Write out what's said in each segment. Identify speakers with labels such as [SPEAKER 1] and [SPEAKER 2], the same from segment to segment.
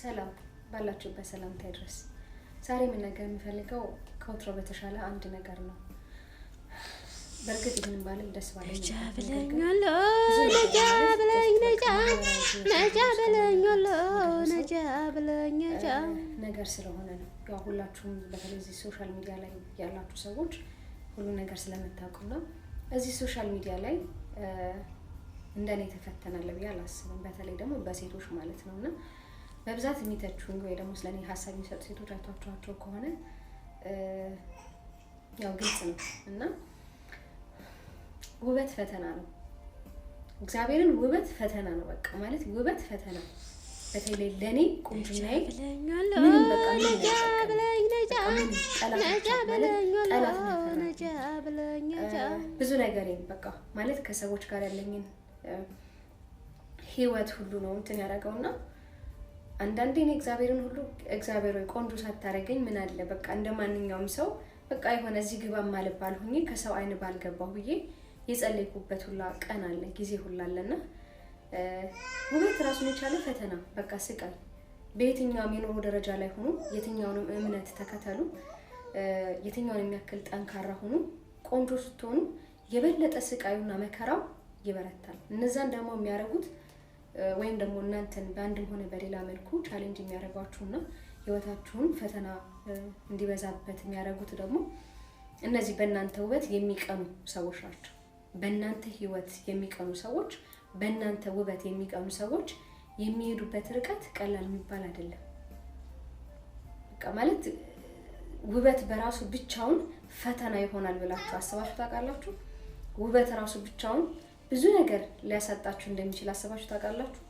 [SPEAKER 1] ሰላም ባላችሁበት ሰላምታ ይድረስ። ዛሬ መናገር የምፈልገው ከወትሮ በተሻለ አንድ ነገር ነው። በርግጥ ይህንን ባልል ደስ ባለኝ ነገር ስለሆነ ነው። ያው ሁላችሁም በተለይ እዚህ ሶሻል ሚዲያ ላይ ያላችሁ ሰዎች ሁሉ ነገር ስለምታውቁ ነው። እዚህ ሶሻል ሚዲያ ላይ እንደኔ ተፈተናለ ብዬ አላስብም። በተለይ ደግሞ በሴቶች ማለት ነውና በብዛት የሚተቹኝ ወይ ደግሞ ስለኔ ሐሳብ የሚሰጡ ሴቶች አይቷቸው ከሆነ ያው ግልጽ ነው እና ውበት ፈተና ነው። እግዚአብሔርን ውበት ፈተና ነው። በቃ ማለት ውበት ፈተና በተለይ ለኔ ቁንጅናዬ ምንም በቃ ብዙ ነገር በቃ ማለት ከሰዎች ጋር ያለኝን ህይወት ሁሉ ነው እንትን ያደረገውና አንዳንዴ እኔ እግዚአብሔርን ሁሉ እግዚአብሔር ወይ ቆንጆ ሳታረገኝ ምን አለ በቃ እንደማንኛውም ሰው በቃ የሆነ እዚህ ግባ ማልባል ሆኜ ከሰው አይን ባልገባው ብዬ የጸለይኩበት ሁላ ቀን አለ ጊዜ ሁላ አለና ውበት ራሱን የቻለ ፈተና በቃ ስቃይ በየትኛውም የኑሮ ደረጃ ላይ ሆኖ የትኛውንም እምነት ተከተሉ የትኛውንም የሚያክል ጠንካራ ሆኖ ቆንጆ ስትሆኑ የበለጠ ስቃዩና መከራው ይበረታል። እነዛን ደግሞ የሚያረጉት ወይም ደግሞ እናንተን በአንድም ሆነ በሌላ መልኩ ቻሌንጅ የሚያደርጓችሁና ህይወታችሁን ፈተና እንዲበዛበት የሚያደርጉት ደግሞ እነዚህ በእናንተ ውበት የሚቀኑ ሰዎች ናቸው። በእናንተ ህይወት የሚቀኑ ሰዎች፣ በእናንተ ውበት የሚቀኑ ሰዎች የሚሄዱበት ርቀት ቀላል የሚባል አይደለም። በቃ ማለት ውበት በራሱ ብቻውን ፈተና ይሆናል ብላችሁ አስባችሁ ታውቃላችሁ? ውበት ራሱ ብቻውን ብዙ ነገር ሊያሳጣችሁ እንደሚችል አስባችሁ ታውቃላችሁ?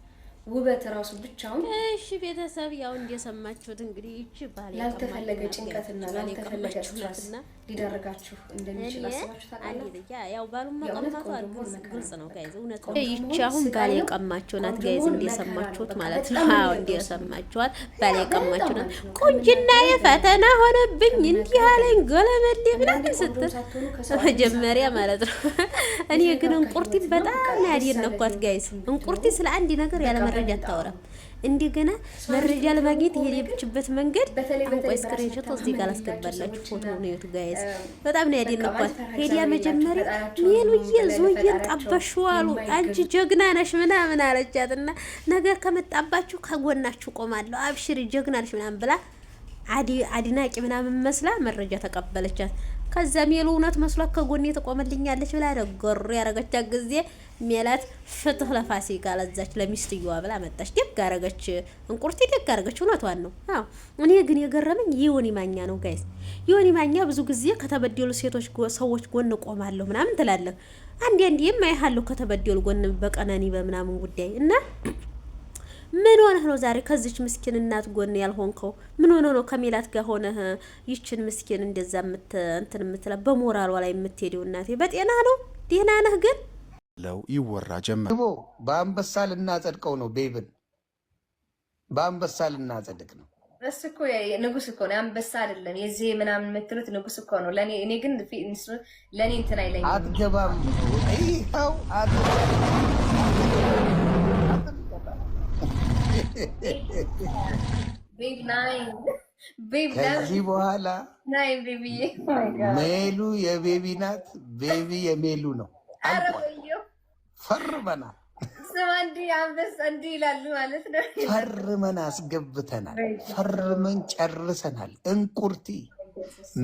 [SPEAKER 1] ውበት ራሱ ብቻውን
[SPEAKER 2] እሺ ቤተሰብ ያው እንደሰማችሁት እንግዲህ እቺ ባለ
[SPEAKER 1] ላልተፈለገ ጭንቀትና ላልተፈለገ ስትረስ ሊዳረጋችሁ እንደሚችል አስባችሁ ታውቃላችሁ?
[SPEAKER 2] ያው ባሉማ ቀማቱ ግልጽ ነው ጋይዝ፣ እውነት ነው። እቺ አሁን ባለ ቀማችሁ ናት ጋይዝ፣ እንደሰማችሁት ማለት ነው። አዎ እንደሰማችኋት ባለ ቀማችሁ ናት። ቁንጅና የፈተና ሆነብኝ እንዲህ አለኝ ገለመሌ ብላችሁ ስትል መጀመሪያ ማለት ነው። እኔ ግን እንቁርቲ በጣም ያደነኳት ጋይዝ። እንቁርቲ ስለ አንድ ነገር ያለ መረጃ አታወራም። እንደገና መረጃ ለማግኘት የሄደችበት መንገድ አንቆይ ስክሪንሾት እዚህ ጋር አስገባላችሁ ፎቶ ነው የቱ ጋይስ በጣም ነው ያደነኳት። ሄዲያ መጀመሪያ ሜሉዬ ዞዬን ጠበሽው አሉ አንቺ ጀግና ነሽ ምናምን አለቻትና ነገር ከመጣባችሁ ከጎናችሁ ቆማለሁ አብሽሪ ጀግና ነሽ ምናምን ብላ አድናቂ ምናምን መስላ መረጃ ተቀበለቻት። ከዛ ሜሉ እውነት መስሏት ከጎኔ ተቆመልኛለች ብላ ደጎር ያረጋቻት ጊዜ ሜላት ፍትህ ለፋሲካ ለዛች ለሚስትየዋ ብላ መጣች። ደግ አረገች እንቁርቲ ደግ አረገች። እውነቷን ነው። አዎ እኔ ግን የገረመኝ ዮኒ ማኛ ነው ጋይስ። ዮኒ ማኛ ብዙ ጊዜ ከተበደሉ ሴቶች ሰዎች ጎን ቆማለሁ ምናምን ትላለህ። አንዴ የማይሃለሁ ከተበደሉ ጎን በቀነኒ በምናምን ጉዳይ እና ምን ሆነህ ነው ዛሬ ከዚች ምስኪን እናት ጎን ያልሆንከው? ምን ሆነ ነው ከሜላት ጋር ሆነህ ይችን ምስኪን እንደዛ እንትን የምትላ በሞራሏ ላይ የምትሄደው? እናቴ በጤና ነው? ደህና ነህ? ግን
[SPEAKER 3] ለው ይወራ ጀመር።
[SPEAKER 4] በአንበሳ ልናጸድቀው ነው። ቤብን በአንበሳ ልናጸድቅ ነው።
[SPEAKER 1] እሱ እኮ ንጉስ እኮ ነው። አንበሳ አይደለም የዚህ ምናምን የምትሉት ንጉስ እኮ ነው። ለኔ እኔ ግን ለኔ እንትን አይለኝም።
[SPEAKER 4] አትገባም። ይሄው ከዚህ በኋላ ሜሉ የቤቢ ናት፣ ቤቢ የሜሉ ነው። ፈርመናል። ፈርመን አስገብተናል። ፈርመን ጨርሰናል። እንቁርቲ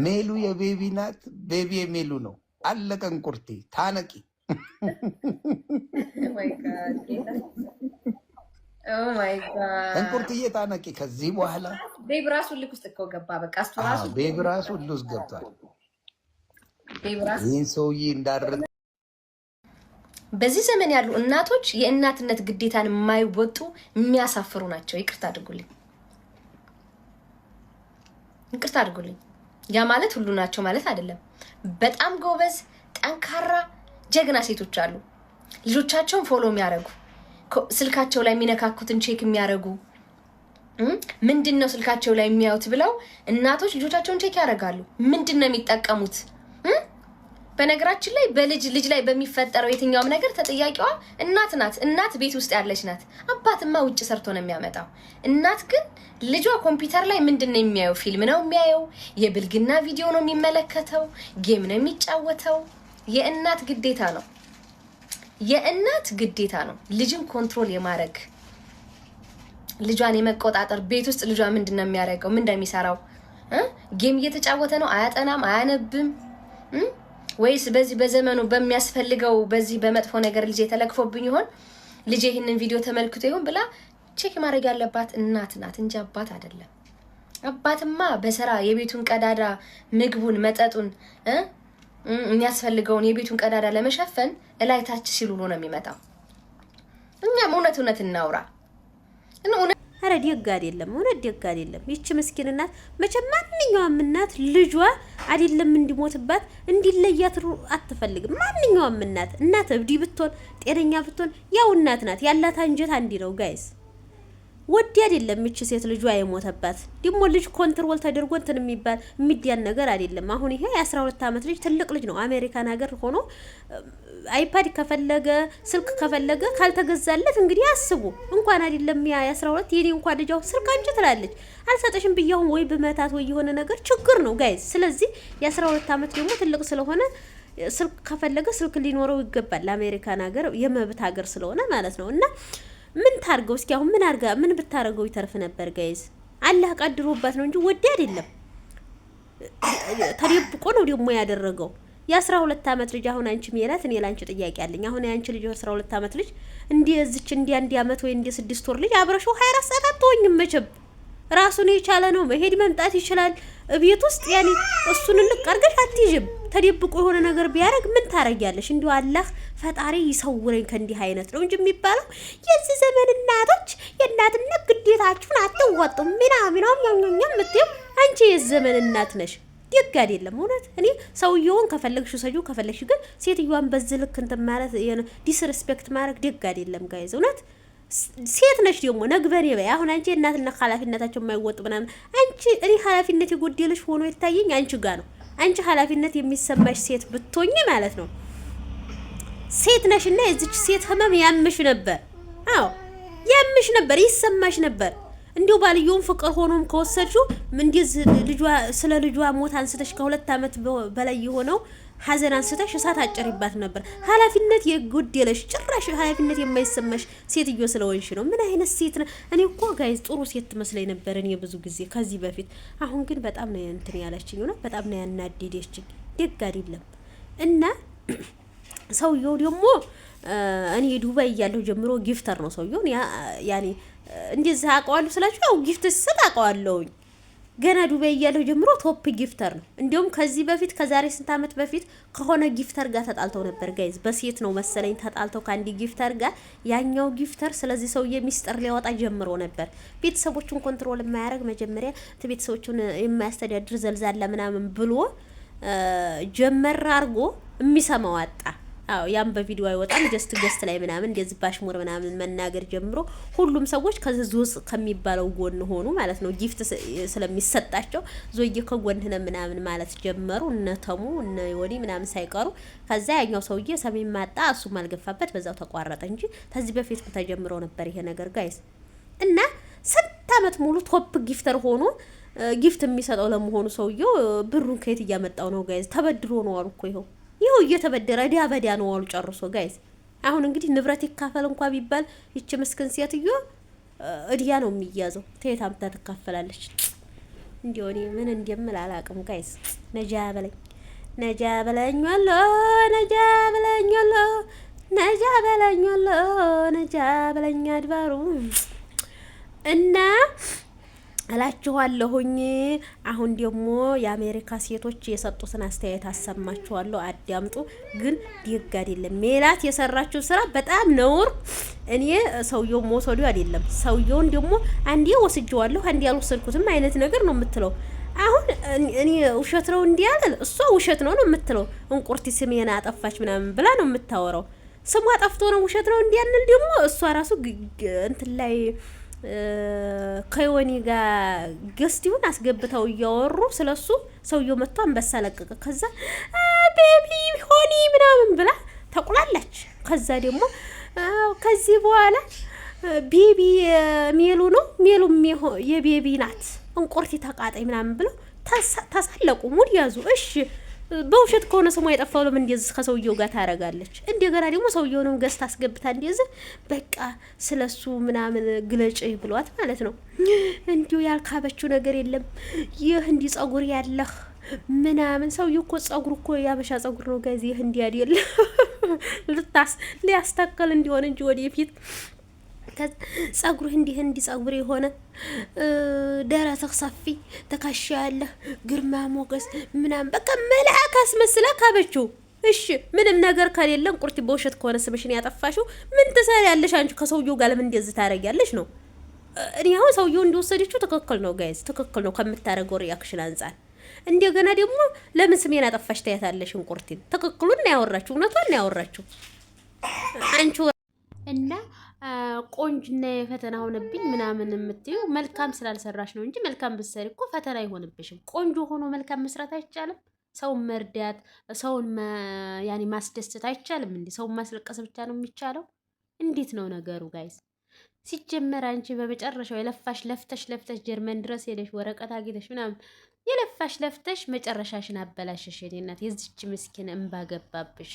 [SPEAKER 4] ሜሉ የቤቢ ናት፣ ቤቢ የሜሉ ነው። አለቀ። እንቁርቲ ታነቂ። እንቁርትዬ ታነቂ። ከዚህ በኋላ
[SPEAKER 1] ቤብ ራሱ ልክ ውስጥ እኮ ገባ። በቃ እሱ ራሱ
[SPEAKER 4] ቤብ ራሱ ልውስ ገብቷል። ይህን ሰውዬ እንዳደረገ
[SPEAKER 1] በዚህ ዘመን ያሉ እናቶች የእናትነት ግዴታን የማይወጡ የሚያሳፍሩ ናቸው። ይቅርታ አድርጉልኝ፣ ይቅርታ አድርጉልኝ። ያ ማለት ሁሉ ናቸው ማለት አይደለም። በጣም ጎበዝ፣ ጠንካራ፣ ጀግና ሴቶች አሉ። ልጆቻቸውን ፎሎ የሚያደርጉ ስልካቸው ላይ የሚነካኩትን ቼክ የሚያደርጉ ምንድነው ስልካቸው ላይ የሚያዩት ብለው እናቶች ልጆቻቸውን ቼክ ያደርጋሉ። ምንድነው የሚጠቀሙት? በነገራችን ላይ ልጅ ላይ በሚፈጠረው የትኛውም ነገር ተጠያቂዋ እናት ናት። እናት ቤት ውስጥ ያለች ናት። አባትማ ውጭ ሰርቶ ነው የሚያመጣው። እናት ግን ልጇ ኮምፒውተር ላይ ምንድነው የሚያየው? ፊልም ነው የሚያየው፣ የብልግና ቪዲዮ ነው የሚመለከተው፣ ጌም ነው የሚጫወተው። የእናት ግዴታ ነው ልጅን ኮንትሮል የማድረግ ልጇን የመቆጣጠር። ቤት ውስጥ ልጇ ምንድነው የሚያደርገው? ምን እንደሚሰራው ጌም እየተጫወተ ነው? አያጠናም? አያነብም? ወይስ በዚህ በዘመኑ በሚያስፈልገው በዚህ በመጥፎ ነገር ልጄ ተለክፎብኝ ይሆን ልጄ ይሄንን ቪዲዮ ተመልክቶ ይሆን ብላ ቼክ ማድረግ ያለባት እናት ናት እንጂ አባት አይደለም። አባትማ በስራ የቤቱን ቀዳዳ ምግቡን፣ መጠጡን የሚያስፈልገውን የቤቱን ቀዳዳ ለመሸፈን እላይታች ሲሉ ነው የሚመጣው። እኛም እውነት እናውራ።
[SPEAKER 2] አረ ደግ አይደለም፣ እውነት ደግ አይደለም። ይቺ ምስኪን እናት መቼም ማንኛውም እናት ልጇ አይደለም እንዲሞትባት እንዲለያት አትፈልግም። ማንኛውም እናት እብዲ ብትሆን ጤነኛ ብትሆን ያው እናት ናት። ያላት አንጀት አንዲ ነው ጋይስ። ወዲ አይደለም ይቺ ሴት ልጇ የሞተባት። ደግሞ ልጅ ኮንትሮል ተደርጎ እንትን የሚዲያን ነገር አይደለም። አሁን ይሄ የ12 አመት ልጅ ትልቅ ልጅ ነው። አሜሪካን ሀገር ሆኖ አይፓድ ከፈለገ ስልክ ከፈለገ ካልተገዛለት እንግዲህ አስቡ። እንኳን አይደለም ያ12 የኔ እንኳን ልጅ አሁን ስልክ አንቺ ትላለች አልሰጠሽም ብያውን ወይ በመታት ወይ የሆነ ነገር ችግር ነው ጋይስ። ስለዚህ የ12 አመት ደግሞ ትልቅ ስለሆነ ስልክ ከፈለገ ስልክ ሊኖረው ይገባል። አሜሪካን ሀገር የመብት ሀገር ስለሆነ ማለት ነው። እና ምን ታርገው እስኪ አሁን ምን ብታረገው ይተርፍ ነበር ጋይስ? አላህ ቀድሮባት ነው እንጂ ወዲ አይደለም። ተደብቆ ነው ደግሞ ያደረገው። የ12 አመት ልጅ አሁን አንቺ ሜላት እኔ ላንቺ ጥያቄ አለኝ። አሁን አንቺ ልጅ 12 አመት ልጅ እንደዚች አንድ አመት ወይ 6 ወር ልጅ አብረሽው 24 ሰዓት አትወኝም መቼም። ራሱን የቻለ ነው መሄድ መምጣት ይችላል። ቤት ውስጥ ያኔ እሱን ልቀርገሽ አትይጅም። ተደብቆ የሆነ ነገር ቢያረግ ምን ታረጊያለሽ? እንዲሁ አላህ ፈጣሪ ይሰውረኝ ከእንዲህ አይነት ነው እንጂ የሚባለው የዚህ ዘመን እናቶች የእናትነት ግዴታችሁን አትወጡም ምናምን የምትይው አንቺ የዘመን እናት ነሽ። ደግ አይደለም እውነት። እኔ ሰውየውን ከፈለግሽ ሰጂው ከፈለግሽ ግን ሴትዮዋን በዚህ ልክ እንትን ማለት ዲስሪስፔክት ማድረግ ደግ አይደለም ጋይዝ። እውነት ሴት ነሽ ደግሞ ነግበኔ በይ። አሁን አንቺ እናትና ኃላፊነታቸው የማይወጡ ምናምን አንቺ እኔ ኃላፊነት የጎደለሽ ሆኖ የታየኝ አንቺ ጋር ነው። አንቺ ኃላፊነት የሚሰማሽ ሴት ብትሆኚ ማለት ነው ሴት ነሽና የዚች ሴት ህመም ያምሽ ነበር። አዎ ያምሽ ነበር፣ ይሰማሽ ነበር። እንዲው ባልየውን ፍቅር ሆኖም ከወሰድሽው እንደዚህ ስለ ልጇ ሞት አንስተሽ ከ2 አመት በላይ የሆነው ሐዘን አንስተሽ እሳት አጨሪባት ነበር። ኃላፊነት የጎደለሽ ጭራሽ ኃላፊነት የማይሰማሽ ሴትዮ ስለሆንሽ ነው። ምን አይነት ሴት ነው? እኔ እኮ ጋይዝ ጥሩ ሴት ትመስለኝ ነበር እኔ ብዙ ጊዜ ከዚህ በፊት። አሁን ግን በጣም ነው እንትን ያለችኝ ነው፣ በጣም ነው ያናደደችኝ። ደግ አይደለም። እና ሰውየው ደግሞ እኔ ዱባይ እያለሁ ጀምሮ ጊፍተር ነው ሰውየው። ያኔ እንደዚህ አውቀዋለሁ ስላችሁ ያው ጊፍት ሲሰጥ አውቀዋለሁኝ። ገና ዱባይ እያለሁ ጀምሮ ቶፕ ጊፍተር ነው። እንዲሁም ከዚህ በፊት ከዛሬ ስንት አመት በፊት ከሆነ ጊፍተር ጋር ተጣልተው ነበር ጋይዝ። በሴት ነው መሰለኝ ተጣልተው ከአንዲ ጊፍተር ጋር። ያኛው ጊፍተር ስለዚህ ሰውዬ ሚስጥር ሊያወጣ ጀምሮ ነበር። ቤተሰቦቹን ኮንትሮል የማያደርግ መጀመሪያ ቤተሰቦቹን የማያስተዳድር ዘልዛላ ምናምን ብሎ ጀመር አድርጎ የሚሰማው አጣ። አዎ ያም በቪዲዮ አይወጣም። ገስት ላይ ምናምን እንደዚህ ባሽሙር ምናምን መናገር ጀምሮ ሁሉም ሰዎች ከዚህ ከሚባለው ጎን ሆኑ ማለት ነው። ጊፍት ስለሚሰጣቸው ዞዬ ከጎንህ ምናምን ማለት ጀመሩ። እነተሙ እነ ወዲ ምናምን ሳይቀሩ። ከዛ ያኛው ሰውዬ ሰሜን ማጣ እሱም አልገፋበት በዛው ተቋረጠ እንጂ ከዚህ በፊት ተጀምሮ ነበር ይሄ ነገር ጋይስ። እና ስንት አመት ሙሉ ቶፕ ጊፍተር ሆኖ ጊፍት የሚሰጠው ለመሆኑ ሰውዬው ብሩን ከየት እያመጣው ነው ጋይስ? ተበድሮ ነው አሉ እኮ ይኸው እየተበደረ ዲያ ነው አሉ ጨርሶ ጋይስ። አሁን እንግዲህ ንብረት ይካፈል እንኳን ቢባል ይቺ ምስኪን ሴትዮ እዲያ ነው የሚያዘው። ተየት አምጥታ ትካፈላለች? እንዲሁ እኔ ምን እንደምል አላውቅም ጋይስ። ነጃ በለኝ ወሎ ነጃ በለኝ አድባሩ እና እላችኋለሁኝ። አሁን ደግሞ የአሜሪካ ሴቶች የሰጡትን አስተያየት አሰማችኋለሁ፣ አዳምጡ። ግን ደግ አይደለም ሜላት የሰራችው ስራ በጣም ነውር። እኔ ሰውየው ሞቶዱ አይደለም ሰውየውን ደግሞ አንዴ ወስጄዋለሁ አንዴ ያልወሰድኩትም አይነት ነገር ነው የምትለው። አሁን እኔ ውሸት ነው እንዲያለ እሷ ውሸት ነው የምትለው። እንቁርቲ ስሜን አጠፋች ምናምን ብላ ነው የምታወራው። ስሟ ጠፍቶ ነው ውሸት ነው እንዲያንል ደግሞ እሷ ራሱ እንትን ላይ ከዮኒ ጋር ገስቲውን አስገብተው እያወሩ ስለሱ ሰውየው መጥቶ አንበሳ ለቀቀ። ከዛ ቤቢ ሆኒ ምናምን ብላ ተቁላላች። ከዛ ደግሞ ከዚህ በኋላ ቤቢ ሜሉ ነው ሜሉ የቤቢ ናት እንቁርቲ ተቃጣይ ምናምን ብለው ተሳለቁ። ሙድ ያዙ። እሺ በውሸት ከሆነ ስሟ የጠፋው ለምን እንደዚህ ከሰውየው ጋር ታረጋለች? እንደገና ደግሞ ሰውየውንም ገዝታ አስገብታ እንደዚህ በቃ ስለሱ ምናምን ግለጭ ብሏት ማለት ነው። እንዲሁ ያልካበችው ነገር የለም። ይህ እንዲ ጸጉር ያለህ ምናምን ሰውየው እኮ ጸጉር እኮ ያበሻ ጸጉር ነው ጋዚ። ይህ እንዲ አይደል ሊያስተካክል እንዲሆን እንጂ ወደፊት ጸጉርህ እንዲህ ጸጉር የሆነ ደረትህ ሰፊ ተካሻ ያለህ ግርማ ሞገስ ምናምን በቃ መልአክ አስመስላ ካበችው። እሺ ምንም ነገር ከሌለ እንቁርቲ በውሸት ከሆነ ስምሽን ያጠፋሽው ምን ትሰሪያለሽ አንቺ? ከሰውየው ጋር ለምን እንደዚህ ታረጊያለሽ ነው? እኔ አሁን ሰውየው እንደወሰደችው ትክክል ነው ጋይዝ፣ ትክክል ነው ከምታረገው ሪአክሽን አንጻር። እንደገና ደግሞ ለምን ስሜን አጠፋሽ ታያታለሽ እንቁርቲን። ትክክሉን ነው ያወራችሁ፣ እውነቷን ነው ያወራችሁ አንቺ እና ቆንጅና የፈተና ሆነብኝ ምናምን የምትዩ መልካም ስላልሰራሽ ነው እንጂ መልካም ብትሰሪ እኮ ፈተና አይሆንብሽም። ቆንጆ ሆኖ መልካም መስራት አይቻልም? ሰውን መርዳት፣ ሰውን ያኔ ማስደሰት አይቻልም እንዴ? ሰውን ማስለቀስ ብቻ ነው የሚቻለው? እንዴት ነው ነገሩ ጋይስ? ሲጀመር አንቺ በመጨረሻው የለፋሽ ለፍተሽ ጀርመን ድረስ ሄደሽ ወረቀት አግኝተሽ ምናምን የለፋሽ ለፍተሽ መጨረሻሽን አበላሽሽ። የኔ እናት የዚች ምስኪን እንባ ገባብሽ።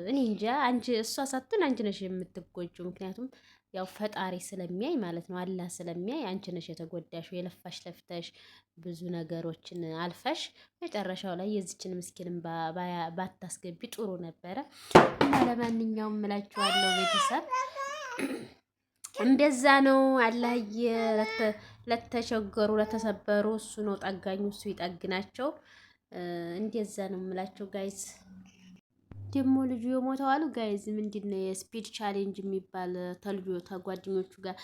[SPEAKER 2] እኔ እንጃ አንቺ እሷ ሳትሆን አንቺ ነሽ የምትጎጂው። ምክንያቱም ያው ፈጣሪ ስለሚያይ ማለት ነው፣ አላህ ስለሚያይ አንቺ ነሽ የተጎዳሽው። የለፋሽ ለፍተሽ ብዙ ነገሮችን አልፈሽ መጨረሻው ላይ የዚችን ምስኪንን ባታስገቢ ጥሩ ነበረ። እና ለማንኛውም እምላችኋለሁ ቤተሰብ እንደዛ ነው። አላህዬ ለተቸገሩ ለተሰበሩ እሱ ነው ጠጋኙ፣ እሱ ይጠግናቸው። እንደዛ ነው የምላቸው ጋይዝ። ደግሞ ልጁ የሞተው አሉ ጋይዝ ምንድነው የስፒድ ቻሌንጅ የሚባል ተልጆ ተጓደኞቹ ጋር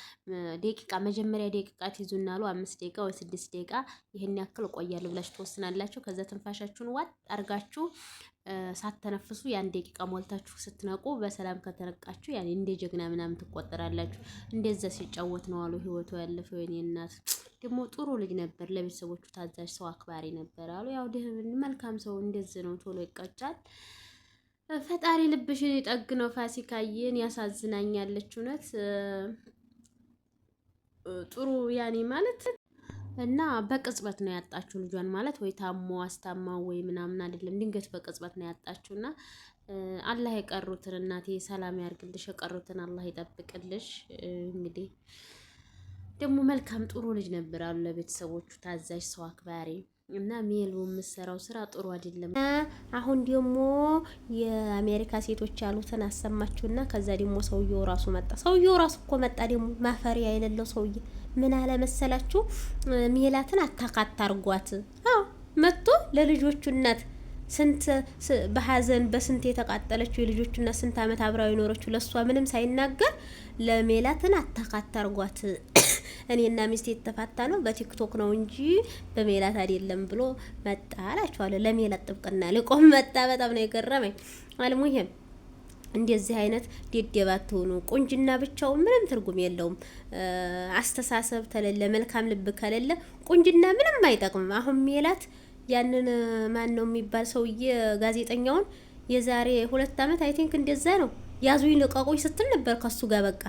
[SPEAKER 2] ደቂቃ መጀመሪያ ደቂቃ ትይዙና አሉ 5 ደቂቃ ወይ 6 ደቂቃ ይሄን ያክል ቆያለሁ ብላችሁ ተወስናላችሁ። ከዛ ትንፋሻችሁን ዋጥ አርጋችሁ ሳትተነፍሱ ያን ደቂቃ ሞልታችሁ ስትነቁ በሰላም ከተነቃችሁ ያኔ እንደ ጀግና ምናምን ትቆጠራላችሁ። እንደዛ ሲጫወት ነው አሉ ህይወቱ ያለፈው። የኔ እናት ደግሞ ጥሩ ልጅ ነበር፣ ለቤተሰቦቹ ታዛዥ ሰው አክባሪ ነበር አሉ። ያው መልካም ሰው እንደዚህ ነው፣ ቶሎ ይቀጫል። ፈጣሪ ልብሽን ይጠግነው። ፋሲካዬን ያሳዝናኛለች እውነት ጥሩ ያኔ ማለት እና በቅጽበት ነው ያጣችሁ ልጇን ማለት ወይ ታሞ አስታማው ወይ ምናምን አይደለም፣ ድንገት በቅጽበት ነው ያጣችሁና አላህ የቀሩትን እናቴ ሰላም ያርግልሽ፣ የቀሩትን አላህ ይጠብቅልሽ። እንግዲህ ደግሞ መልካም ጥሩ ልጅ ነበር አሉ ለቤተሰቦቹ ታዛዥ ሰው አክባሪ እና ሜሉ የምትሰራው ስራ ጥሩ አይደለም። አሁን ደግሞ የአሜሪካ ሴቶች ያሉትን አሰማችሁና ከዛ ደግሞ ሰውየው ራሱ መጣ። ሰውየው ራሱ እኮ መጣ ደግሞ ማፈሪያ የሌለው ሰውዬ ምን አለ መሰላችሁ? ሜላትን አታካታ አርጓት። አዎ መጥቶ ለልጆቹ እናት ስንት በሐዘን በስንት የተቃጠለችው የልጆቹ እናት ስንት አመት አብራው የኖረችው ለሷ ምንም ሳይናገር ለሜላትን አታካታ አርጓት። እኔና ሚስቴ የተፋታ ነው በቲክቶክ ነው እንጂ በሜላት አይደለም ብሎ መጣ አላችኋለሁ። ለሜላት ጥብቅና ሊቆም መጣ። በጣም ነው የገረመኝ። አልሙሂም እንደዚህ አይነት ደደባት ሆኖ ቁንጅና ብቻው ምንም ትርጉም የለውም። አስተሳሰብ ተለለ መልካም ልብ ከሌለ ቁንጅና ምንም አይጠቅምም። አሁን ሜላት ያንን ማን ነው የሚባል ሰውዬ ጋዜጠኛውን የዛሬ 2 አመት አይ ቲንክ እንደዛ ነው ያዙኝ ልቀቁኝ ስትል ነበር ከሱ ጋር በቃ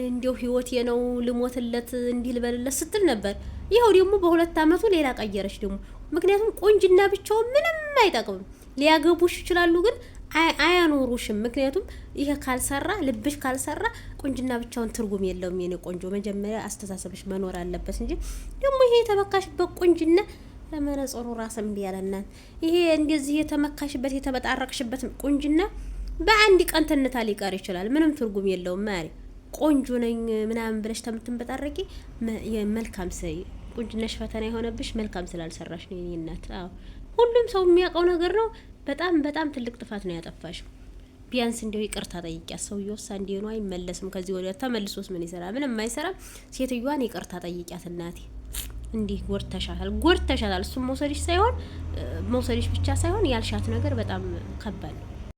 [SPEAKER 2] እንዲው ህይወት የነው ልሞትለት እንዲህ ልበልለት ስትል ነበር። ይሄው ደግሞ በ2 አመቱ ሌላ ቀየረች ደግሞ። ምክንያቱም ቁንጅና ብቻው ምንም አይጠቅምም። ሊያገቡሽ ይችላሉ ግን አያኖሩሽም። ምክንያቱም ይሄ ካልሰራ ልብሽ ካልሰራ ቁንጅና ብቻውን ትርጉም የለውም። የኔ ቆንጆ መጀመሪያ አስተሳሰብሽ መኖር አለበት እንጂ ደግሞ ይሄ የተመካሽበት ቁንጅና ለመነጽሩ ራስም ቢያለናት ይሄ እንደዚህ የተመካሽበት የተበጣረቅሽበት ቁንጅና በአንድ ቀን ትንታ ሊቀር ይችላል። ምንም ትርጉም የለውም። ማሪ ቆንጆ ነኝ ምናምን ብለሽ ተምትንበጣረቂ መልካም ሰይ ቁንጅናሽ ፈተና የሆነብሽ መልካም ስላልሰራሽ ነው የኔ እናት። አዎ ሁሉም ሰው የሚያውቀው ነገር ነው። በጣም ትልቅ ጥፋት ነው ያጠፋሽው። ቢያንስ እንደው ይቅርታ ጠይቂያት። ሰውዬውስ አንዴ ነው አይመለስም። ከዚህ ወዲያ ተመልሶስ ምን ይሰራ? ምንም አይሰራም። ሴትዮዋን ይቅርታ ጠይቂያት እናቴ። እንዲህ ጎርተሻታል። እሱም መውሰድሽ ብቻ ሳይሆን ያልሻት ነገር በጣም ከባድ ነው።